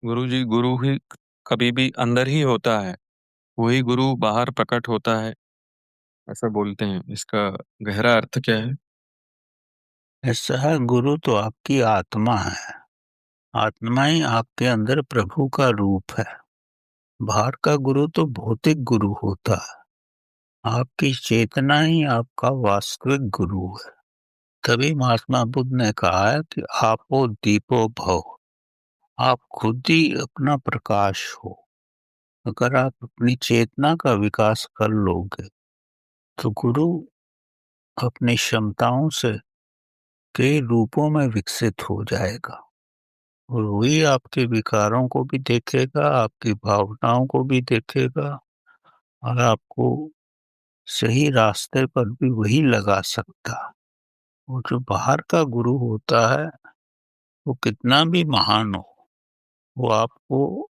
गुरुजी, गुरु ही कभी भी अंदर ही होता है। वही गुरु बाहर प्रकट होता है, ऐसा बोलते हैं। इसका गहरा अर्थ क्या है? ऐसा है, गुरु तो आपकी आत्मा है। आत्मा ही आपके अंदर प्रभु का रूप है। बाहर का गुरु तो भौतिक गुरु होता है। आपकी चेतना ही आपका वास्तविक गुरु है। तभी महात्मा बुद्ध ने कहा है कि आपो दीपो भव। आप खुद ही अपना प्रकाश हो। अगर आप अपनी चेतना का विकास कर लोगे तो गुरु अपनी क्षमताओं से कई रूपों में विकसित हो जाएगा और वही आपके विकारों को भी देखेगा, आपकी भावनाओं को भी देखेगा और आपको सही रास्ते पर भी वही लगा सकता है। और जो बाहर का गुरु होता है वो कितना भी महान हो, वो आपको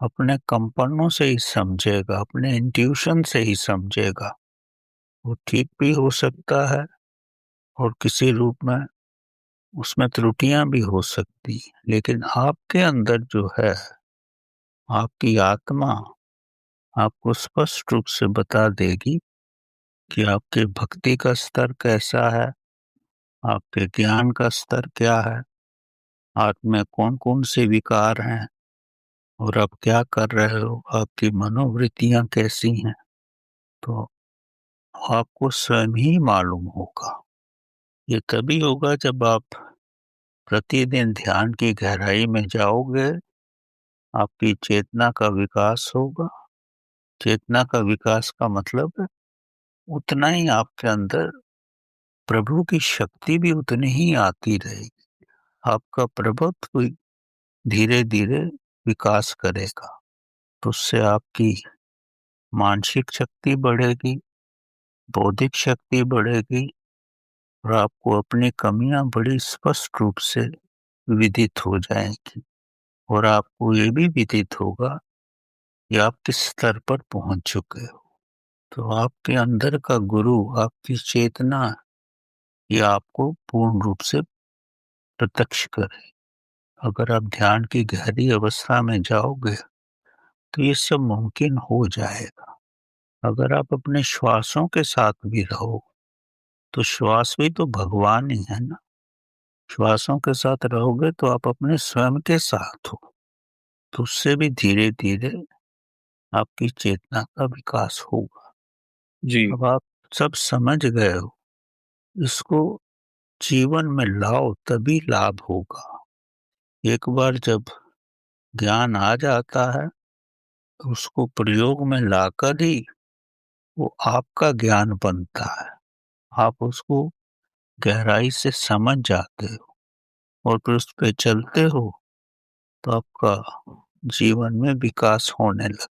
अपने कंपनों से ही समझेगा, अपने इंट्यूशन से ही समझेगा। वो ठीक भी हो सकता है और किसी रूप में उसमें त्रुटियां भी हो सकती हैं, लेकिन आपके अंदर जो है, आपकी आत्मा आपको स्पष्ट रूप से बता देगी कि आपके भक्ति का स्तर कैसा है, आपके ज्ञान का स्तर क्या है, आप में कौन कौन से विकार हैं और आप क्या कर रहे हो, आपकी मनोवृत्तियां कैसी हैं। तो आपको स्वयं ही मालूम होगा। ये तभी होगा जब आप प्रतिदिन ध्यान की गहराई में जाओगे, आपकी चेतना का विकास होगा। चेतना का विकास का मतलब है उतना ही आपके अंदर प्रभु की शक्ति भी उतनी ही आती रहेगी। आपका प्रभुत्व धीरे धीरे विकास करेगा। तो उससे आपकी मानसिक शक्ति बढ़ेगी, बौद्धिक शक्ति बढ़ेगी और आपको अपनी कमियां बड़ी स्पष्ट रूप से विदित हो जाएंगी। और आपको ये भी विदित होगा कि आप किस स्तर पर पहुंच चुके हो। तो आपके अंदर का गुरु, आपकी चेतना, ये आपको पूर्ण रूप से प्रत्यक्ष करे। अगर आप ध्यान की गहरी अवस्था में जाओगे तो ये सब मुमकिन हो जाएगा। अगर आप अपने श्वासों के साथ भी रहो तो श्वास भी तो भगवान ही है ना। श्वासों के साथ रहोगे तो आप अपने स्वयं के साथ हो। तो उससे भी धीरे धीरे आपकी चेतना का विकास होगा। जी। अब आप सब समझ गए हो, इसको जीवन में लाओ तभी लाभ होगा। एक बार जब ज्ञान आ जाता है तो उसको प्रयोग में लाकर ही वो आपका ज्ञान बनता है। आप उसको गहराई से समझ जाते हो और फिर उस पे चलते हो तो आपका जीवन में विकास होने लगता है।